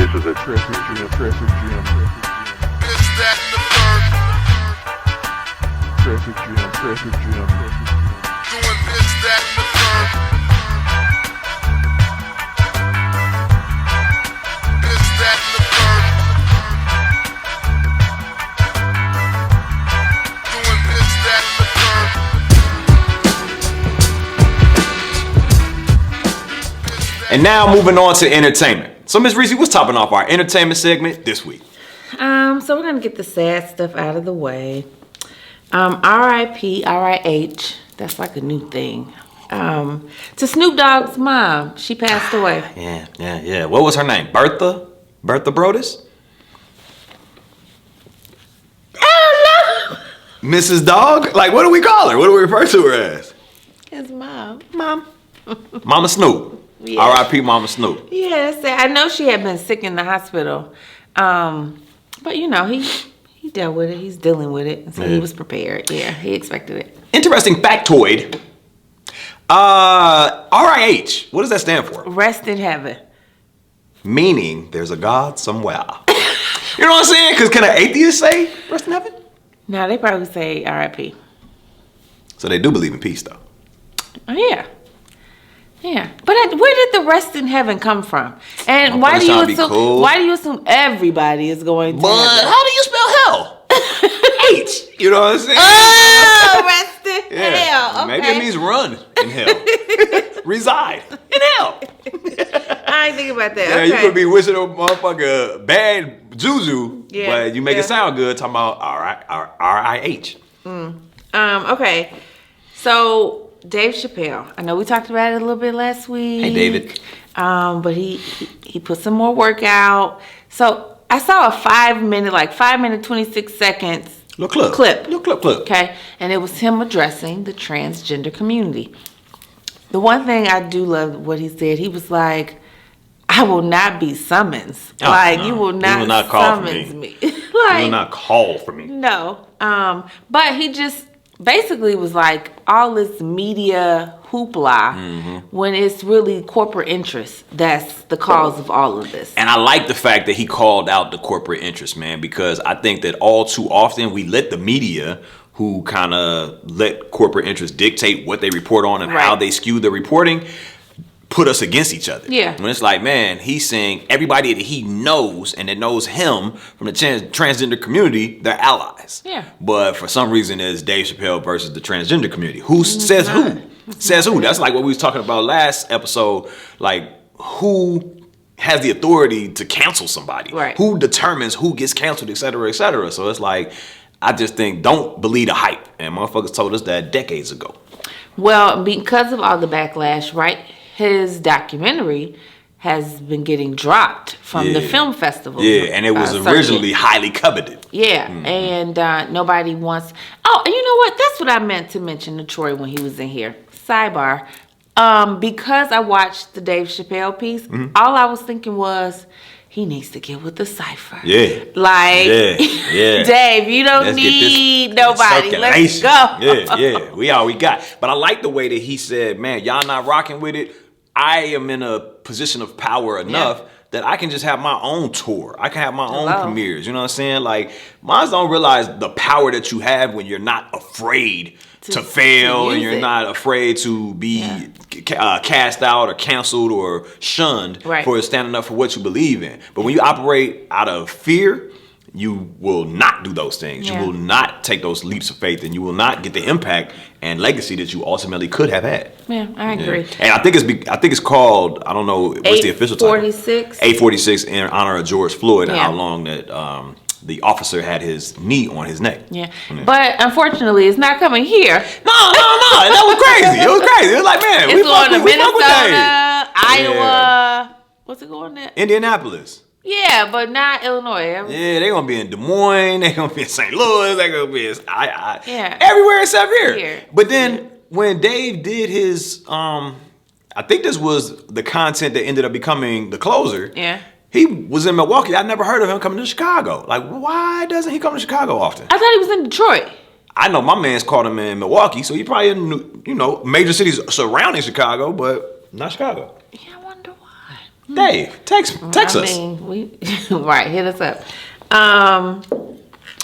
This is a traffic jam. This, that, and the third. Traffic jam. Doing this, that, and the third. This, that, and the third. Doing this, that, and the third. And now moving on to entertainment. So Ms. Rici, what's topping off our entertainment segment this week? So we're gonna get the sad stuff out of the way. R.I.P. R.I.H. That's like a new thing. To Snoop Dogg's mom, she passed away. Yeah. What was her name? Bertha Brodus? Oh no! Mrs. Dogg? Like, what do we call her? What do we refer to her as? His mom. Mama Snoop. Yeah. R.I.P. Mama Snoop. Yes, I know she had been sick in the hospital. But you know, he dealt with it. He's dealing with it. So he was prepared. Yeah, he expected it. Interesting factoid. R.I.H. What does that stand for? Rest in heaven. Meaning there's a God somewhere. You know what I'm saying? Because can an atheist say rest in heaven? No, they probably say R.I.P. So they do believe in peace, though. Oh, yeah. Yeah, but where did the rest in heaven come from? And why do you assume everybody is going to But heaven? how do you spell hell? H. You know what I'm saying? Oh, rest in hell. Okay. Maybe it means run in hell. Reside in hell. I ain't think about that. Yeah, Okay. you could be wishing a motherfucker bad juju, but you make it sound good talking about R-I-H. Okay, so Dave Chapelle. I know we talked about it a little bit last week. Hey, David. But he put some more work out. So I saw a 5 minute, 26 seconds Little clip. Okay. And it was him addressing the transgender community. The one thing I do love what he said, he was like, I will not be summoned. You will not summons me. You will not call for me. No. But he just basically was like all this media hoopla when it's really corporate interest that's the cause of all of this. And I like the fact that he called out the corporate interest, man, because I think that all too often we let the media, who kind of let corporate interest dictate what they report on and how they skew the reporting, put us against each other. Yeah. When it's like, man, he's saying everybody that he knows and that knows him from the transgender community, they're allies. Yeah. But for some reason, it's Dave Chappelle versus the transgender community. Who says who? Says who? That's like what we was talking about last episode. Like, who has the authority to cancel somebody? Right. Who determines who gets canceled, et cetera, et cetera? So it's like, I just think, don't believe the hype. And motherfuckers told us that decades ago. Well, because of all the backlash, right? His documentary has been getting dropped from the film festival. Yeah, and it was originally highly coveted. Yeah, and nobody wants... Oh, and you know what? That's what I meant to mention to Troy when he was in here. Sidebar. Because I watched the Dave Chappelle piece, all I was thinking was, he needs to get with the cypher. Yeah. Like, yeah. Dave, you don't need nobody. Let's go. Yeah. We all we got. But I like the way that he said, man, y'all not rocking with it. I am in a position of power enough that I can just have my own tour. I can have my own premieres. You know what I'm saying? Like, minds don't realize the power that you have when you're not afraid to fail and you're not afraid to be cast out or canceled or shunned for standing up for what you believe in. But when you operate out of fear, you will not do those things. You will not take those leaps of faith, and you will not get the impact and legacy that you ultimately could have had. Yeah, I agree. And I think it's called, I don't know what's the official title. 846. 846 in honor of George Floyd and how long that the officer had his knee on his neck. Yeah. But unfortunately, it's not coming here. No. That was crazy. It was crazy. It was like, man, it's going to Minnesota, Iowa. What's it going there? Indianapolis. Yeah, but not Illinois. Yeah, they're going to be in Des Moines. They're going to be in St. Louis. They're going to be in everywhere except here. But then when Dave did his, I think this was the content that ended up becoming the closer. Yeah. He was in Milwaukee. I never heard of him coming to Chicago. Like, why doesn't he come to Chicago often? I thought he was in Detroit. I know my man's caught him in Milwaukee, so he probably in, major cities surrounding Chicago, but not Chicago. Yeah, I wonder why. Dave, text us. Right, hit us up.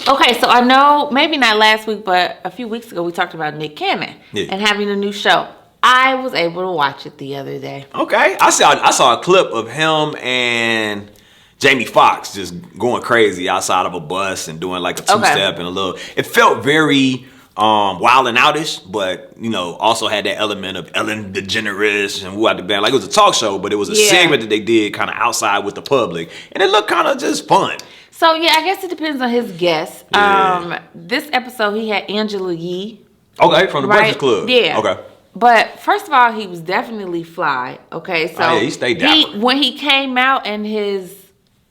Okay, so I know maybe not last week, but a few weeks ago we talked about Nick Cannon and having a new show. I was able to watch it the other day. Okay, I saw a clip of him and Jamie Foxx just going crazy outside of a bus and doing like a two-step and a little. It felt very Wild and Outish, but also had that element of Ellen DeGeneres and who had the band. Like it was a talk show, but it was a segment that they did kind of outside with the public, and it looked kind of just fun. So yeah, I guess it depends on his guests. Yeah. This episode he had Angela Yee. Okay, from the Breakfast Club. Yeah. Okay. But first of all, he was definitely fly. Okay, so he stayed dapper. When he came out in his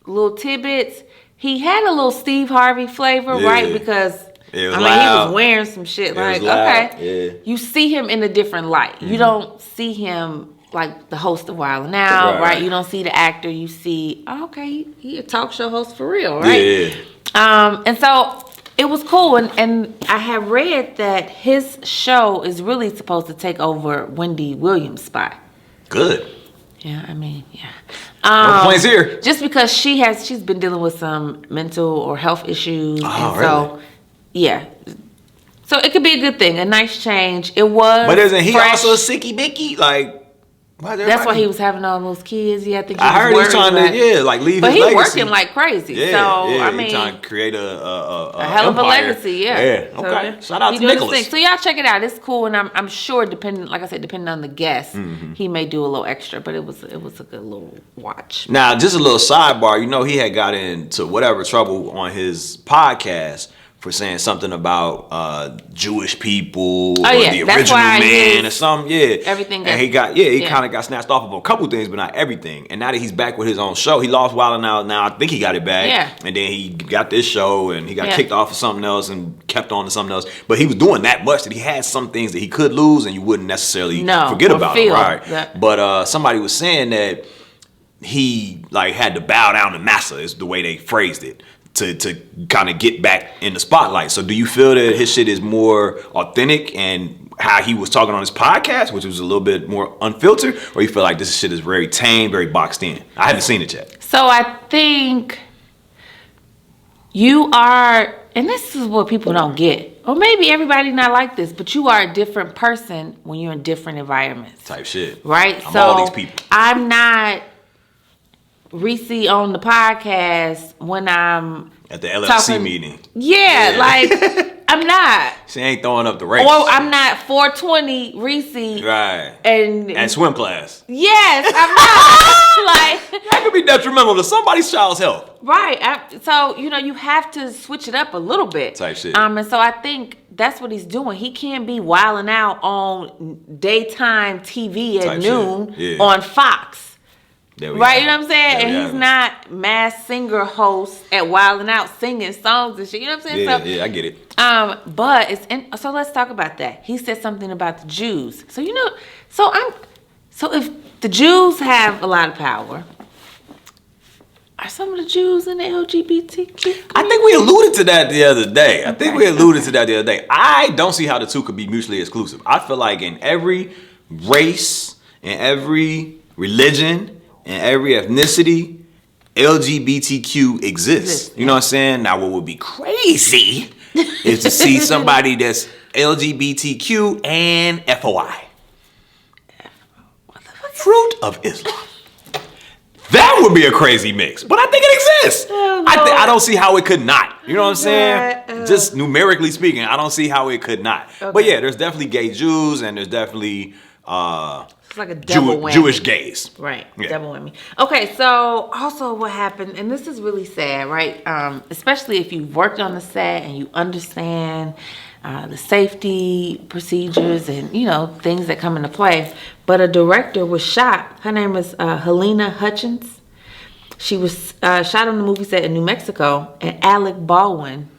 little tidbits, he had a little Steve Harvey flavor, right? Because he was wearing some shit. You see him in a different light. Mm-hmm. You don't see him like the host of Wild and Out, right? You don't see the actor. You see, he a talk show host for real, right? Yeah. And so it was cool, and I have read that his show is really supposed to take over Wendy Williams' spot. Good. Yeah, I mean, yeah. No complaints here. Just because she's been dealing with some mental or health issues, so yeah. So it could be a good thing, a nice change. It was. But isn't he fresh. also a sicky bicky? Like, that's why he was having all those kids. Yeah, I think I heard he's trying to leave his legacy. But he's working like crazy. Yeah, so I mean, he's trying to create a hell of a empire. legacy. Yeah. Okay. So Shout out to Nicholas. So y'all check it out. It's cool, and I'm sure depending on the guest, he may do a little extra. But it was a good little watch. Now, just a little sidebar. He had got into whatever trouble on his podcast for saying something about Jewish people or the original man or something. Yeah. Everything. And he kind of got snatched off of a couple things, but not everything. And now that he's back with his own show, he lost Wild 'N Out. Now I think he got it back. Yeah. And then he got this show and he got kicked off of something else and kept on to something else. But he was doing that much that he had some things that he could lose and you wouldn't necessarily forget about it. Right. Yeah. But somebody was saying that he had to bow down to massa is the way they phrased it. To kind of get back in the spotlight. So do you feel that his shit is more authentic and how he was talking on his podcast, which was a little bit more unfiltered, or you feel like this shit is very tame, very boxed in? I haven't seen it yet. So I think you are, and this is what people don't get, or maybe everybody not like this, but you are a different person when you're in different environments. Type shit. Right? I'm all these people. I'm not Rici on the podcast when I'm at the LFC meeting. Yeah, I'm not. She ain't throwing up the race. Or I'm not 420 Rici. Right. And at swim class. Yes, I'm not. That could be detrimental to somebody's child's health. Right. So, you have to switch it up a little bit. Type shit. And so I think that's what he's doing. He can't be wilding out on daytime TV at noon on Fox. Right, you know what I'm saying? And he's not Masked Singer host at Wild 'N Out singing songs and shit. You know what I'm saying? Yeah, I get it. But so let's talk about that. He said something about the Jews. So so if the Jews have a lot of power, are some of the Jews in the LGBTQ? I think we alluded to that the other day. I don't see how the two could be mutually exclusive. I feel like in every race, in every religion, in every ethnicity, LGBTQ exists. You know what I'm saying? Now, what would be crazy is to see somebody that's LGBTQ and FOI. What the fuck? Fruit of Islam. That would be a crazy mix. But I think it exists. Oh, no. I don't see how it could not. You know what I'm saying? Just numerically speaking, I don't see how it could not. Okay. But yeah, there's definitely gay Jews and there's definitely it's like a double whammy. Jewish gays. Right. Yeah. Double whammy. Okay, so also what happened, and this is really sad, right? Especially if you've worked on the set and you understand the safety procedures and, things that come into play. But a director was shot. Her name is Halyna Hutchins. She was shot on the movie set in New Mexico, and Alec Baldwin.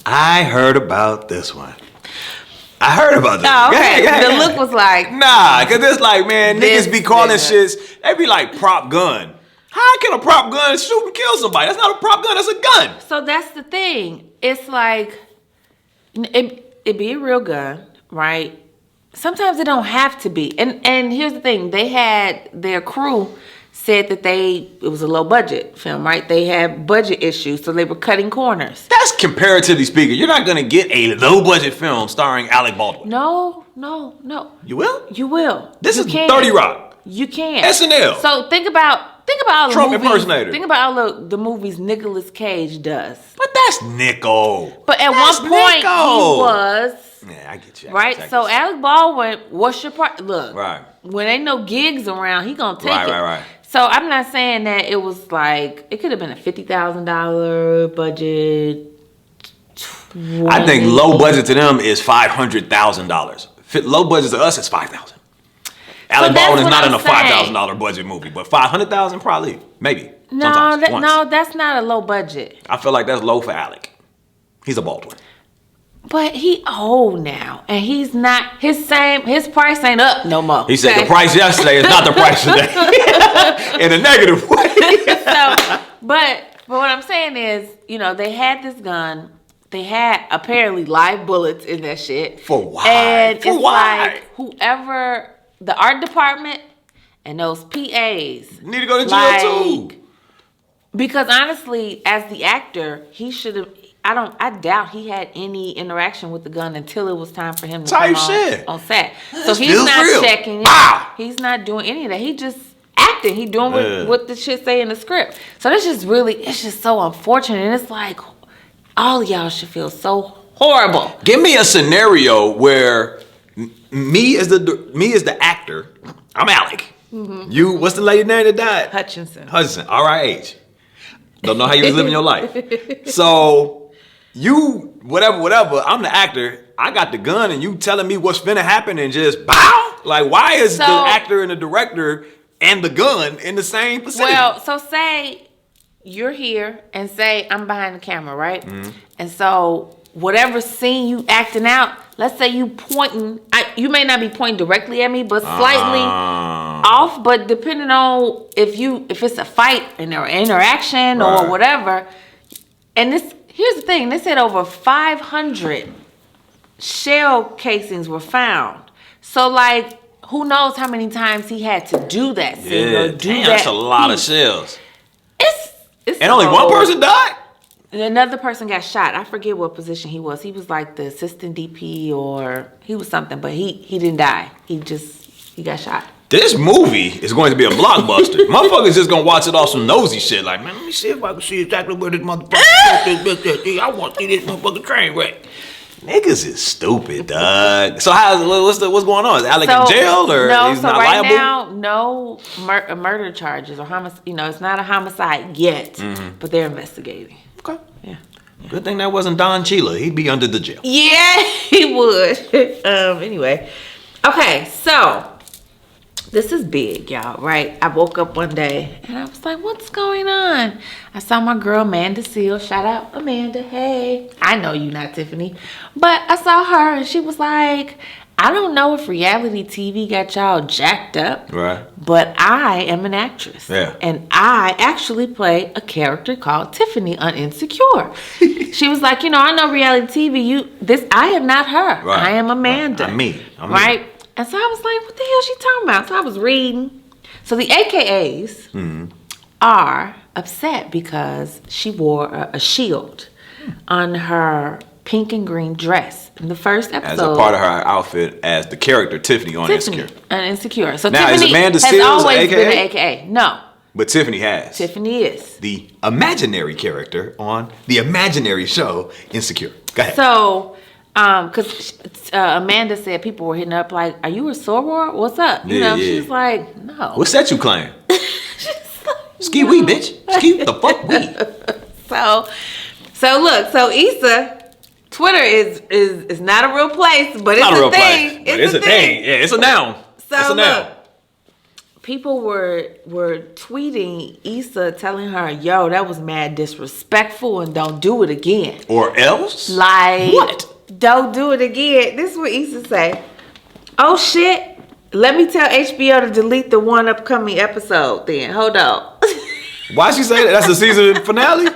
I heard about this one. I heard about this. Oh, okay. The look was like, nah, because it's like, man, niggas be calling shits, they be like prop gun. How can a prop gun shoot and kill somebody? That's not a prop gun, that's a gun. So that's the thing. It's like, it be a real gun, right? sometimes it don't have to be. And here's the thing: they had their crew said that it was a low budget film, right? They had budget issues, so they were cutting corners. That's comparatively speaking. You're not gonna get a low budget film starring Alec Baldwin. No. You will? You will. This You is can. 30 Rock. You can. SNL. So think about all Trump the movies. impersonator. Think about all the movies Nicolas Cage does. But that's Nico. But at That's one point Nico. he was. Yeah, I get you. Right? So Alec Baldwin, what's your part? Look, Right. when ain't no gigs around, he gonna take it. Right. So I'm not saying that it was like, it could have been a $50,000 budget. I think low budget to them is $500,000. Low budget to us is $5,000. Alec that's Baldwin is what not I'm in a saying. $5,000 budget movie, but $500,000 probably, maybe. No, Sometimes, once. that's not a low budget. I feel like that's low for Alec. He's a Baldwin. But he old now, and he's not his price ain't up no more. He said okay? the price yesterday is not the price today. In a negative way. So, but what I'm saying is, they had this gun. They had apparently live bullets in that shit. For why? And For it's why? like whoever, the art department and those PAs Need to go to jail too. Because honestly, as the actor, he should have. I doubt he had any interaction with the gun until it was time for him to Type come shit. on set. So This he's feels not real. checking it. Wow. He's not doing any of that. He just acting. He doing what the shit say in the script. So it's just so unfortunate. And it's like, all of y'all should feel so horrible. Give me a scenario where me as the actor, I'm Alec. Mm-hmm. You, what's the lady name that died? Hutchins. R.I.H. Don't know how you was living your life. So you, whatever, I'm the actor. I got the gun and you telling me what's finna happen and just bow? Like, why is the actor and the director and the gun in the same vicinity? Well, so say you're here and say I'm behind the camera, right? Mm-hmm. And so whatever scene you acting out, let's say you pointing, you may not be pointing directly at me, but slightly off. But depending on if it's a fight and or interaction or whatever, and here's the thing: they said over 500 shell casings were found. So like, who knows how many times he had to do that scene or do that? That's a lot of piece. shells. It's And only one person died? And another person got shot. I forget what position he was. He was like the assistant DP or he was something, but he didn't die. He got shot. This movie is going to be a blockbuster. Motherfuckers just gonna watch it off some nosy shit. Like, man, let me see if I can see exactly where this motherfucker. I want to see this motherfucking train wreck. Niggas is stupid, dog. So what's going on? Is Alec in jail or he's not right liable? now, no murder charges or homicide. It's not a homicide yet, but they're investigating. Okay. Yeah. Good thing that wasn't Don Cheadle. He'd be under the jail. Yeah, he would. Anyway, okay, so this is big, y'all, right? I woke up one day and I was like, what's going on? I saw my girl Amanda Seal. Shout out Amanda. Hey. I know you not Tiffany. But I saw her and she was like, I don't know if reality TV got y'all jacked up. Right. But I am an actress. Yeah. And I actually play a character called Tiffany on Insecure. She was like, I know reality TV, I am not her. Right. I am Amanda. I'm me. Right? And so I was like, what the hell is she talking about? So I was reading. So the AKAs are upset because she wore a shield on her pink and green dress in the first episode. As a part of her outfit as the character Tiffany on Insecure. On Insecure. So Now, is Tiffany Amanda has Seals always an been AKA? an AKA. No. But Tiffany has. Tiffany is. The imaginary character on the imaginary show Insecure. Go ahead. So, because Amanda said people were hitting her up like, are you a soror? What's up? She's like, no. What's that you claim? Ski wee, bitch. Ski the fuck wee. So look, so Issa, Twitter is not a real place, but it's a thing. It's a thing. Yeah, it's a noun. So it's a noun. look, people were tweeting Issa telling her, yo, that was mad disrespectful and don't do it again. Or else? Like, What? Don't do it again. This is what Issa say. Oh shit. Let me tell HBO to delete the one upcoming episode then. Hold on. Why she say that? That's the season finale?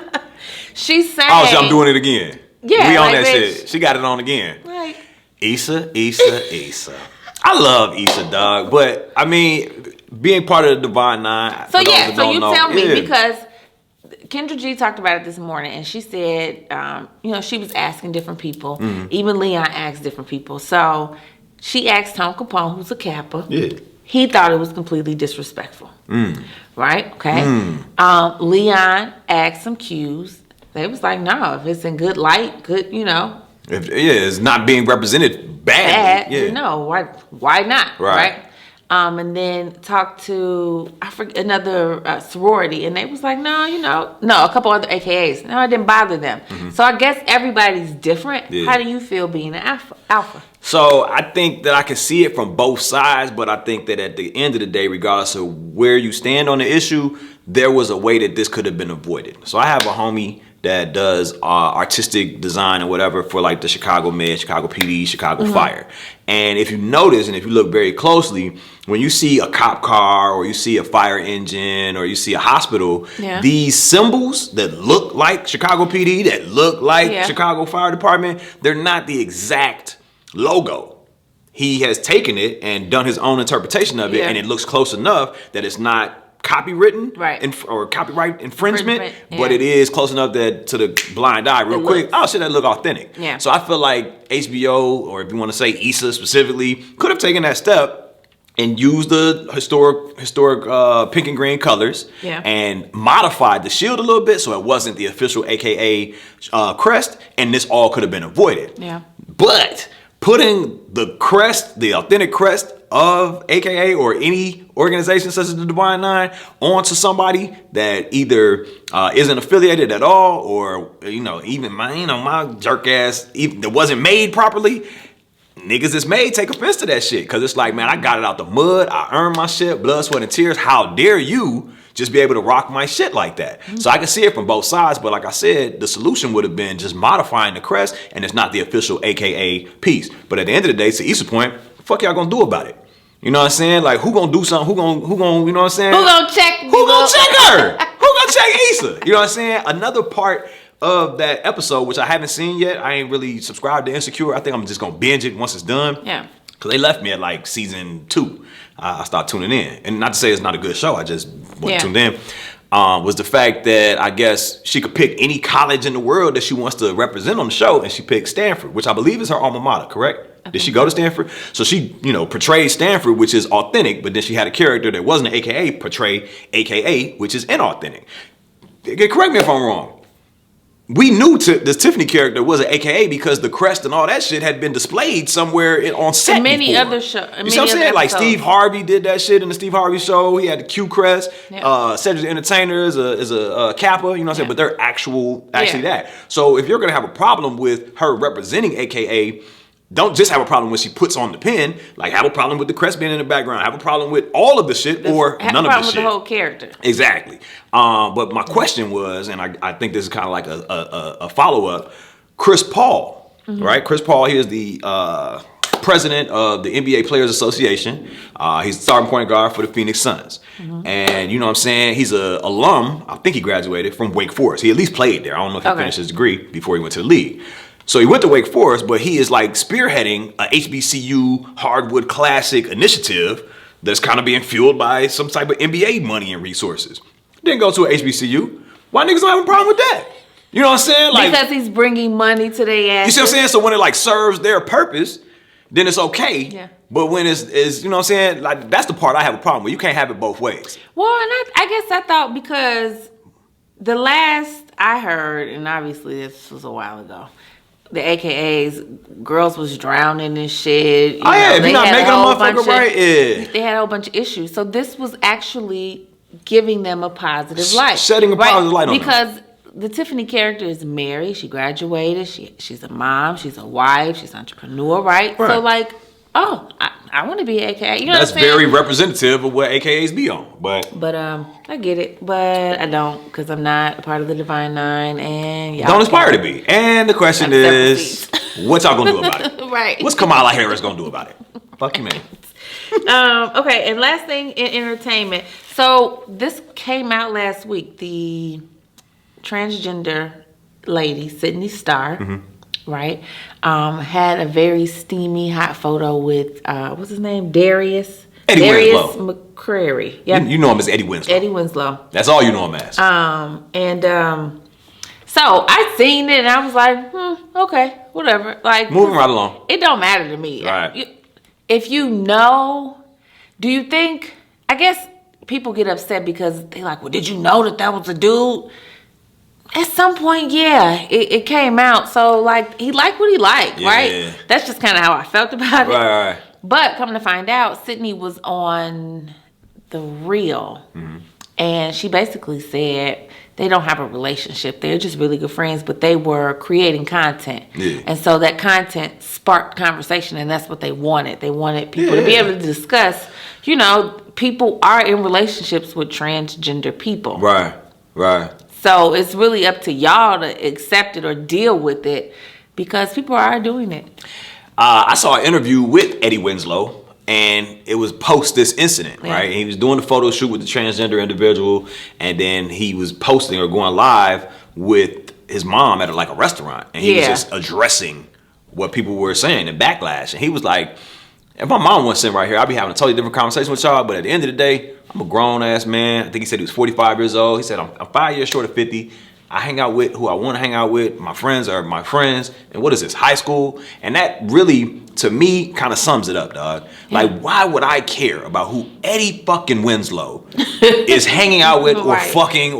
She's saying. Oh, so I'm doing it again. Yeah, we on like, that bitch. shit. She got it on again. Like, Issa. I love Issa, dog, but I mean, being part of the Divine Nine. So for those yeah, that so don't you know, tell me yeah. because Kendra G talked about it this morning, and she said, she was asking different people. Mm-hmm. Even Leon asked different people. So she asked Tom Capone, who's a Kappa. Yeah. He thought it was completely disrespectful. Right? Okay. Leon asked some Qs. They was like, no, if it's in good light, good, It's not being represented badly. Yeah. no, why not? Right. And then talked to another sorority, and they was like, no, a couple other AKAs. No, it didn't bother them. So I guess everybody's different. Yeah. How do you feel being an alpha? So I think that I can see it from both sides, but I think that at the end of the day, regardless of where you stand on the issue, there was a way that this could have been avoided. So I have a homie that does artistic design or whatever for like the Chicago Med, Chicago PD, Chicago Fire. And if you notice and if you look very closely, when you see a cop car or you see a fire engine or you see a hospital, these symbols that look like Chicago PD, that look like Chicago Fire Department, they're not the exact logo. He has taken it and done his own interpretation of it, and it looks close enough that it's not copywritten or copyright infringement, but it is close enough that to the blind eye real quick, oh shit, that look authentic. So I feel like HBO, or if you want to say Issa specifically, could have taken that step and used the historic pink and green colors and modified the shield a little bit so it wasn't the official AKA crest, and this all could have been avoided. But putting the crest, the authentic crest of AKA or any organization such as the Divine Nine onto somebody that either isn't affiliated at all, or even my jerk ass, even that wasn't made properly, niggas that's made take offense to that shit, because it's like, man, I got it out the mud, I earned my shit, blood, sweat, and tears. How dare you just be able to rock my shit like that? So I can see it from both sides, but like I said, the solution would have been just modifying the crest, and it's not the official AKA piece. But at the end of the day, to Issa's point, fuck y'all gonna do about it? You know what I'm saying? Like, who gonna do something? Who gonna, you know what I'm saying? Who gonna check? Who gonna check her? Who gonna check Issa? You know what I'm saying? Another part of that episode, which I haven't seen yet, I ain't really subscribed to Insecure. I think I'm just gonna binge it once it's done. Yeah. Cause they left me at like season 2. I started tuning in, and not to say it's not a good show, I just wasn't tuned in. Was the fact that I guess she could pick any college in the world that she wants to represent on the show, and she picked Stanford, which I believe is her alma mater, correct? Did she go to Stanford? So she, portrayed Stanford, which is authentic, but then she had a character that wasn't an AKA portray AKA, which is inauthentic. Correct me if I'm wrong. We knew this Tiffany character was an AKA because the crest and all that shit had been displayed somewhere on set. Many before. other shows. You see what I'm saying? Like Steve Harvey did that shit in the Steve Harvey show. He had the Q crest. Cedric the Entertainer is a Kappa. You know what I'm saying? But they're actually that. So if you're gonna have a problem with her representing AKA, don't just have a problem when she puts on the pin. Like, have a problem with the crest being in the background. Have a problem with all of the shit or none of the shit. Have a problem with the whole character. Exactly. But my question was, and I think this is kind of like a follow-up, Chris Paul, right? Chris Paul, he is the president of the NBA Players Association. He's the starting point guard for the Phoenix Suns. And you know what I'm saying? He's an alum, I think he graduated from Wake Forest. He at least played there. I don't know if he finished his degree before he went to the league. So he went to Wake Forest, but he is like spearheading a HBCU Hardwood Classic initiative that's kind of being fueled by some type of NBA money and resources. Didn't go to an HBCU. Why niggas don't have a problem with that? You know what I'm saying? Like, because he's bringing money to their ass. You see what I'm saying? So when it like serves their purpose, then it's okay. Yeah. But when it's you know what I'm saying? Like, that's the part I have a problem with. You can't have it both ways. Well, and I guess I thought, because the last I heard, and obviously this was a while ago, the AKAs, girls was drowning and shit. If you're not making a motherfucker right, they had a whole bunch of issues. So this was actually giving them a positive light. Shedding a positive light on them. Because the Tiffany character is married, she graduated, she's a mom, she's a wife, she's an entrepreneur, right? So like, I want to be an AKA. You know that's what I'm saying? very representative of what AKAs be on. But I get it, but I don't, because I'm not a part of the Divine Nine, and y'all don't aspire to be. And the question is, what y'all gonna do about it? Right. What's Kamala Harris gonna do about it? Fuck you, man. Okay, and last thing in entertainment. So this came out last week. The transgender lady, Sidney Starr, right? Had a very steamy, hot photo with what's his name, Darius. Eddie Darius Winslow. McCray. Yeah, You know him as Eddie Winslow. Eddie Winslow. That's all you know him as. So I seen it and I was like, okay, whatever. Like, Moving right along. It don't matter to me. Right. If you know, do you think? I guess people get upset because they like, well, did you know that was a dude? At some point, yeah, it came out. So like, he liked what he liked, right? That's just kind of how I felt about it. Right. But come to find out, Sidney was on The Real, and she basically said they don't have a relationship. They're just really good friends, but they were creating content. Yeah. And so that content sparked conversation, and that's what they wanted. They wanted people to be able to discuss, people are in relationships with transgender people. Right. So it's really up to y'all to accept it or deal with it because people are doing it. I saw an interview with Eddie Winslow, and it was post this incident, right? And he was doing the photo shoot with the transgender individual, and then he was posting or going live with his mom at a restaurant, and he was just addressing what people were saying and backlash. And he was like, if my mom wasn't sitting right here, I'd be having a totally different conversation with y'all, but at the end of the day, I'm a grown-ass man. I think he said he was 45 years old. He said, I'm 5 years short of 50. I hang out with who I want to hang out with. My friends are my friends. And what is this, high school? And that really, to me, kind of sums it up, dog. Like, why would I care about who Eddie fucking Winslow is hanging out with or fucking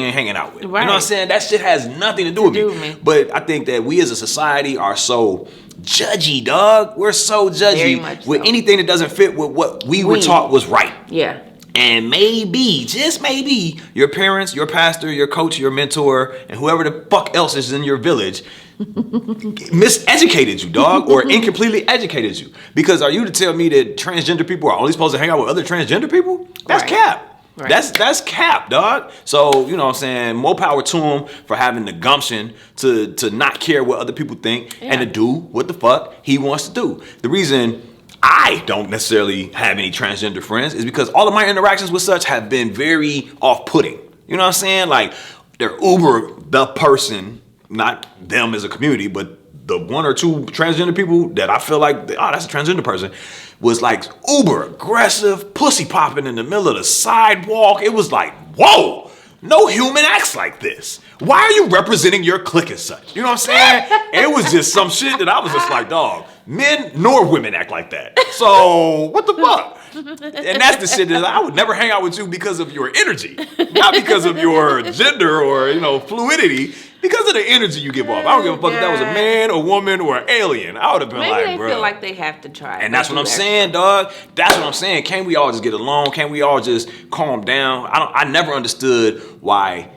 and hanging out with? Right. You know what I'm saying? That shit has nothing to do with me. But I think that we as a society are so judgy, dog. We're so judgy with anything that doesn't fit with what we were taught was right. Yeah. And maybe, just maybe, your parents, your pastor, your coach, your mentor, and whoever the fuck else is in your village miseducated you, dog, or incompletely educated you. Because are you to tell me that transgender people are only supposed to hang out with other transgender people? That's cap. Right. That's cap, dog. So, you know what I'm saying, more power to him for having the gumption to not care what other people think and to do what the fuck he wants to do. The reason I don't necessarily have any transgender friends is because all of my interactions with such have been very off-putting. You know what I'm saying? Like, they're uber the person, not them as a community, but the one or two transgender people that I feel like, that's a transgender person, was like uber aggressive, pussy popping in the middle of the sidewalk. It was like, whoa, no human acts like this. Why are you representing your clique as such? You know what I'm saying? It was just some shit that I was just like, dog, men nor women act like that. So what the fuck? And that's the shit that I would never hang out with you because of your energy, not because of your gender or fluidity. Because of the energy you give off. I don't give a fuck if that was a man, a woman, or an alien. I would have been Maybe bro. They feel like they have to try. And that's what I'm saying, dog. That's what I'm saying. Can't we all just get along? Can't we all just calm down? I never understood why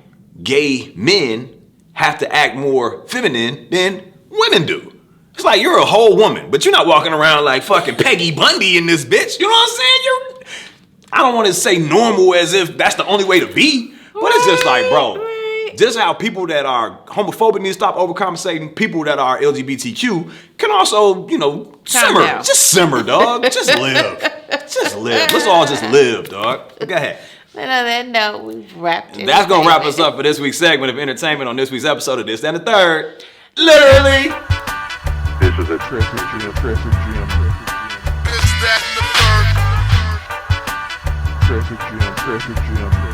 gay men have to act more feminine than women do. It's like you're a whole woman, but you're not walking around like fucking Peggy Bundy in this bitch. You know what I'm saying? I don't want to say normal as if that's the only way to be, but it's just like, bro. Just how people that are homophobic need to stop overcompensating people that are LGBTQ can also, simmer. Down. Just simmer, dog. Just live. Just live. Let's all just live, dog. Go ahead. And on that note, we've wrapped it. That's going to wrap us up for this week's segment of entertainment on this week's episode of This and the Third. Literally. This is a traffic jam. This, that, and the third. Traffic jam.